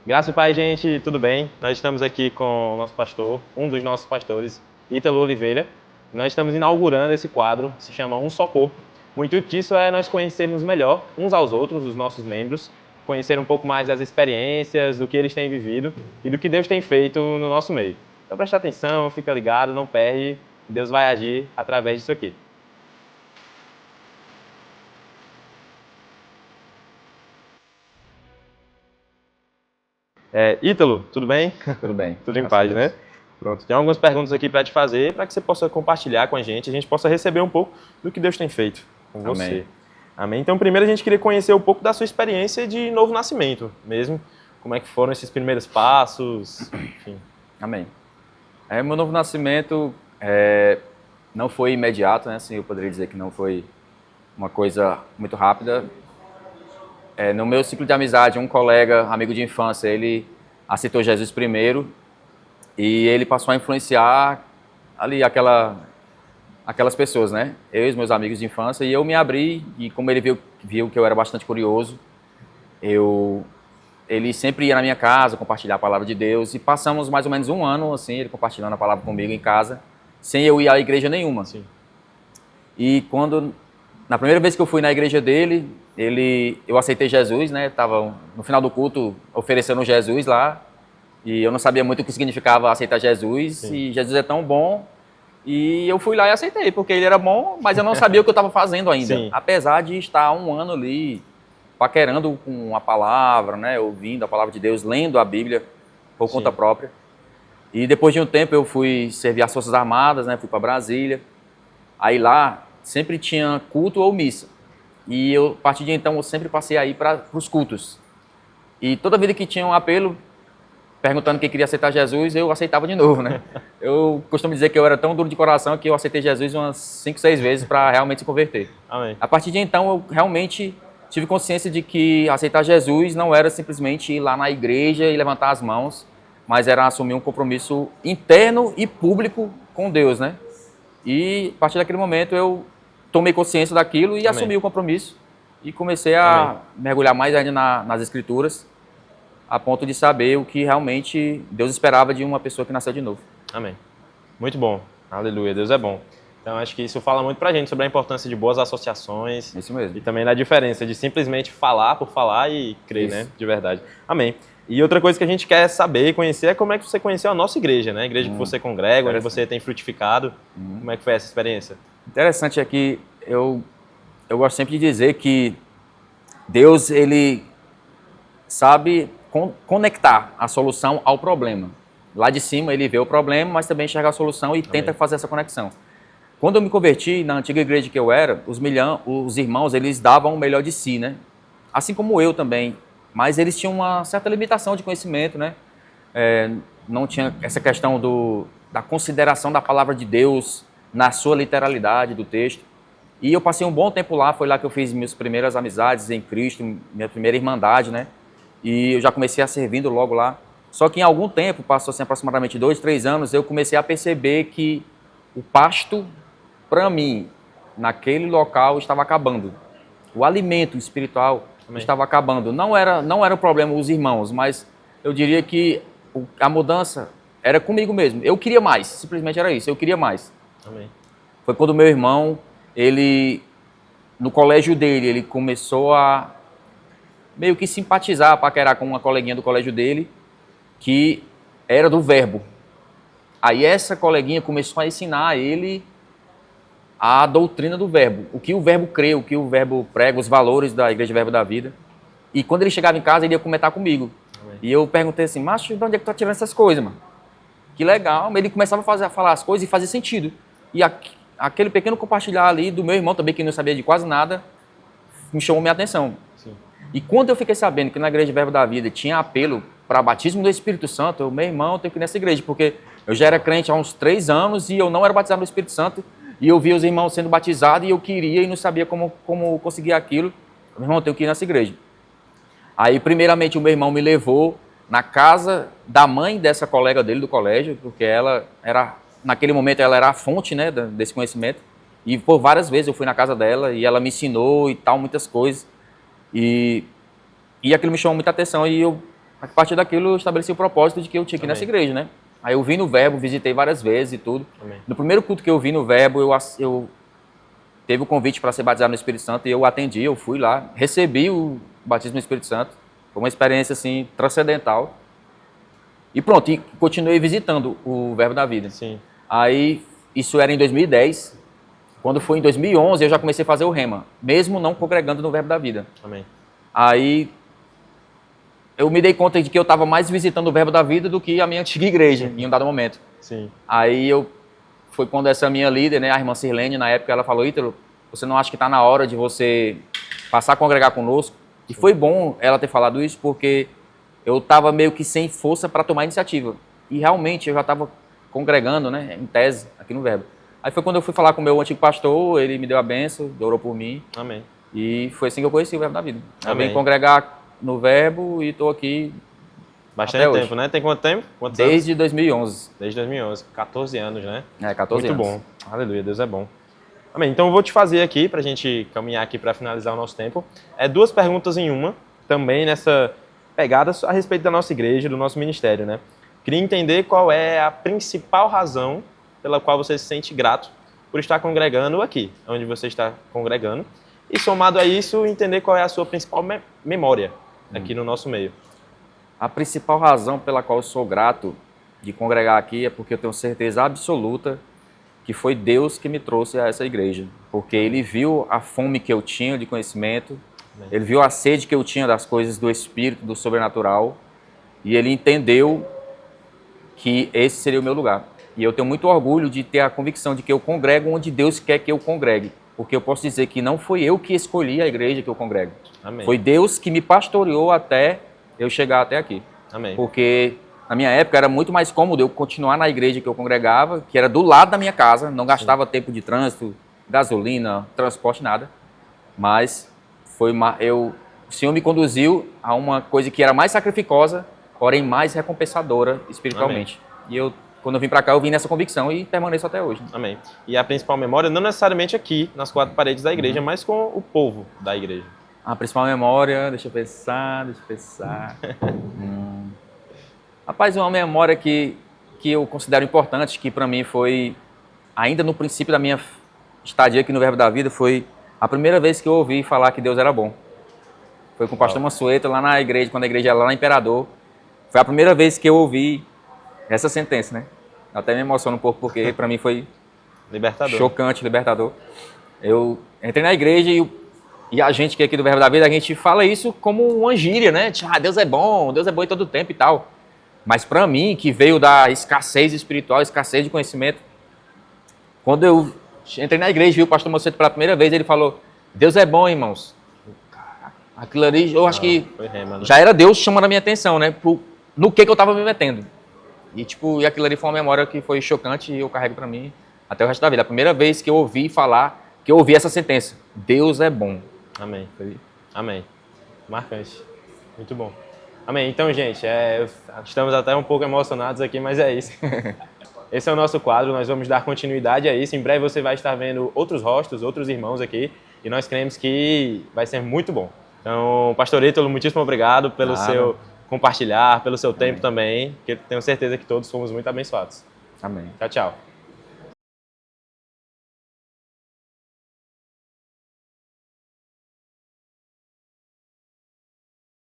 Graça e paz, gente, tudo bem? Nós estamos aqui com o nosso pastor, um dos nossos pastores, Ítalo Oliveira. Nós estamos inaugurando esse quadro, se chama Um Só Corpo. O intuito disso é nós conhecermos melhor uns aos outros, os nossos membros, conhecer um pouco mais das experiências, do que eles têm vivido e do que Deus tem feito no nosso meio. Então presta atenção, fica ligado, não perde, Deus vai agir através disso aqui. Ítalo, tudo bem? Tudo bem. Tudo em paz, né? Pronto, tem algumas perguntas aqui para te fazer, para que você possa compartilhar com a gente possa receber um pouco do que Deus tem feito com você. Amém. Amém? Então, primeiro a gente queria conhecer um pouco da sua experiência de novo nascimento mesmo. Como é que foram esses primeiros passos, enfim. Amém. Meu novo nascimento não foi imediato, né? Assim, eu poderia dizer que não foi uma coisa muito rápida. No meu ciclo de amizade, um colega, amigo de infância, ele aceitou Jesus primeiro e ele passou a influenciar ali aquelas pessoas, né? Eu e os meus amigos de infância, e eu me abri, e como ele viu que eu era bastante curioso, ele sempre ia na minha casa compartilhar a palavra de Deus, e passamos mais ou menos um ano, assim, ele compartilhando a palavra comigo em casa, sem eu ir à igreja nenhuma. Sim. E na primeira vez que eu fui na igreja dele, eu aceitei Jesus, né? Estava no final do culto oferecendo Jesus lá, e eu não sabia muito o que significava aceitar Jesus. Sim. E Jesus é tão bom, e eu fui lá e aceitei, porque ele era bom, mas eu não sabia o que eu estava fazendo ainda. Sim. Apesar de estar um ano ali paquerando com a palavra, né? Ouvindo a palavra de Deus, lendo a Bíblia por conta própria. E depois de um tempo eu fui servir as Forças Armadas, né? Fui para Brasília. Aí lá sempre tinha culto ou missa. E a partir de então, eu sempre passei a ir para os cultos. E toda vida que tinha um apelo, perguntando quem queria aceitar Jesus, eu aceitava de novo, né? Eu costumo dizer que eu era tão duro de coração que eu aceitei Jesus umas 5, 6 vezes para realmente se converter. Amém. A partir de então, eu realmente tive consciência de que aceitar Jesus não era simplesmente ir lá na igreja e levantar as mãos, mas era assumir um compromisso interno e público com Deus, né? E a partir daquele momento eu tomei consciência daquilo e assumi o compromisso e comecei a mergulhar mais ainda nas Escrituras, a ponto de saber o que realmente Deus esperava de uma pessoa que nasceu de novo. Amém. Muito bom. Aleluia. Deus é bom. Então, acho que isso fala muito pra gente sobre a importância de boas associações. Isso mesmo. E também da diferença de simplesmente falar por falar e crer, isso, né? De verdade. Amém. E outra coisa que a gente quer saber e conhecer é como é que você conheceu a nossa igreja, né? A igreja que você congrega, onde você tem frutificado. Como é que foi essa experiência? Interessante é que eu gosto sempre de dizer que Deus, ele sabe conectar a solução ao problema. Lá de cima ele vê o problema, mas também enxerga a solução e tenta fazer essa conexão. Quando eu me converti, na antiga igreja que eu era, os irmãos, eles davam o melhor de si, né? Assim como eu também. Mas eles tinham uma certa limitação de conhecimento, né? Não tinha essa questão da consideração da palavra de Deus na sua literalidade do texto. E eu passei um bom tempo lá, foi lá que eu fiz minhas primeiras amizades em Cristo, minha primeira irmandade, né? E eu já comecei a servindo logo lá. Só que em algum tempo, passou assim aproximadamente 2, 3 anos, eu comecei a perceber que o pasto, para mim, naquele local estava acabando. O alimento espiritual estava acabando. Não era o problema os irmãos, mas eu diria que a mudança era comigo mesmo. Eu queria mais, simplesmente era isso, eu queria mais. Amém. Foi quando meu irmão, no colégio dele, ele começou a meio que simpatizar, paquerar com uma coleguinha do colégio dele, que era do Verbo. Aí essa coleguinha começou a ensinar a ele a doutrina do Verbo, o que o Verbo crê, o que o Verbo prega, os valores da Igreja Verbo da Vida. E quando ele chegava em casa, ele ia comentar comigo. Amém. E eu perguntei assim, macho, de onde é que tu tá tirando essas coisas, mano? Que legal. Ele começava a falar as coisas e fazia sentido. E aquele pequeno compartilhar ali do meu irmão também, que não sabia de quase nada, me chamou minha atenção. Sim. E quando eu fiquei sabendo que na Igreja Verbo da Vida tinha apelo para batismo do Espírito Santo, meu irmão, eu tenho que ir nessa igreja, porque eu já era crente há uns 3 anos e eu não era batizado no Espírito Santo, e eu via os irmãos sendo batizados e eu queria e não sabia como conseguir aquilo. Meu irmão, eu tenho que ir nessa igreja. Aí, primeiramente, o meu irmão me levou na casa da mãe dessa colega dele do colégio, porque ela era, naquele momento, ela era a fonte, né, desse conhecimento. E por várias vezes eu fui na casa dela e ela me ensinou e tal, muitas coisas. E aquilo me chamou muita atenção e eu A partir daquilo eu estabeleci o propósito de que eu tinha que ir nessa igreja, né? Aí eu vim no Verbo, visitei várias vezes e tudo. Amém. No primeiro culto que eu vi no Verbo, eu teve o convite para ser batizado no Espírito Santo e eu atendi, eu fui lá, recebi o batismo no Espírito Santo. Foi uma experiência assim transcendental. E pronto, e continuei visitando o Verbo da Vida. Sim. Aí isso era em 2010. Quando foi em 2011, eu já comecei a fazer o rema, mesmo não congregando no Verbo da Vida. Amém. Aí eu me dei conta de que eu estava mais visitando o Verbo da Vida do que a minha antiga igreja, em um dado momento. Sim. Aí foi quando essa minha líder, né, a irmã Sirlene, na época, ela falou: Ítalo, você não acha que está na hora de você passar a congregar conosco? E foi bom ela ter falado isso, porque eu estava meio que sem força para tomar iniciativa. E realmente eu já estava congregando, né, em tese, aqui no Verbo. Aí foi quando eu fui falar com o meu antigo pastor, ele me deu a benção, orou por mim. Amém. E foi assim que eu conheci o Verbo da Vida. Eu Amém. vim congregar no Verbo e estou aqui Bastante até tempo, hoje. né? Tem quanto tempo? Quantos anos? Desde 2011. Desde 2011. 14 anos, né? 14 Muito anos. bom. Aleluia, Deus é bom. Amém. Então eu vou te fazer aqui, para a gente caminhar aqui para finalizar o nosso tempo, duas perguntas em uma, também nessa pegada a respeito da nossa igreja, do nosso ministério, né? Queria entender qual é a principal razão pela qual você se sente grato por estar congregando aqui, onde você está congregando, e somado a isso, entender qual é a sua principal memória aqui no nosso meio. A principal razão pela qual eu sou grato de congregar aqui é porque eu tenho certeza absoluta que foi Deus que me trouxe a essa igreja. Porque Ele viu a fome que eu tinha de conhecimento, Ele viu a sede que eu tinha das coisas do Espírito, do sobrenatural, e Ele entendeu que esse seria o meu lugar. E eu tenho muito orgulho de ter a convicção de que eu congrego onde Deus quer que eu congregue. Porque eu posso dizer que não foi eu que escolhi a igreja que eu congrego. Amém. Foi Deus que me pastoreou até eu chegar até aqui. Amém. Porque na minha época era muito mais cômodo eu continuar na igreja que eu congregava, que era do lado da minha casa, não gastava tempo de trânsito, gasolina, transporte, nada. Mas o Senhor me conduziu a uma coisa que era mais sacrificosa, porém mais recompensadora espiritualmente. Amém. E quando eu vim para cá, eu vim nessa convicção e permaneço até hoje. Amém. E a principal memória, não necessariamente aqui, nas quatro paredes da igreja, mas com o povo da igreja. A principal memória, deixa eu pensar. Rapaz, uma memória que eu considero importante, que para mim foi, ainda no princípio da minha estadia aqui no Verbo da Vida, foi a primeira vez que eu ouvi falar que Deus era bom. Foi com o pastor Mansueto lá na igreja, quando a igreja era lá na Imperador. Foi a primeira vez que eu ouvi essa sentença, né? Até me emociona um pouco, porque para mim foi libertador. Chocante, libertador. Eu entrei na igreja e a gente que é aqui do Verbo da Vida, a gente fala isso como uma gíria, né? Deus é bom em todo tempo e tal. Mas para mim, que veio da escassez espiritual, escassez de conhecimento, quando eu entrei na igreja e vi o pastor Moceto pela primeira vez, ele falou: Deus é bom, irmãos. Aquilo ali, eu acho que já era Deus chamando a minha atenção, né? No que eu estava me metendo. E aquilo ali foi uma memória que foi chocante e eu carrego para mim até o resto da vida. A primeira vez que eu ouvi falar, que eu ouvi essa sentença: Deus é bom. Amém. Amém. Marcante. Muito bom. Amém. Então, gente, estamos até um pouco emocionados aqui, mas é isso. Esse é o nosso quadro, nós vamos dar continuidade a isso. Em breve você vai estar vendo outros rostos, outros irmãos aqui, e nós cremos que vai ser muito bom. Então, pastor Ítalo, muitíssimo obrigado pelo seu compartilhar, pelo seu tempo também, que tenho certeza que todos fomos muito abençoados. Amém. Tchau, tchau.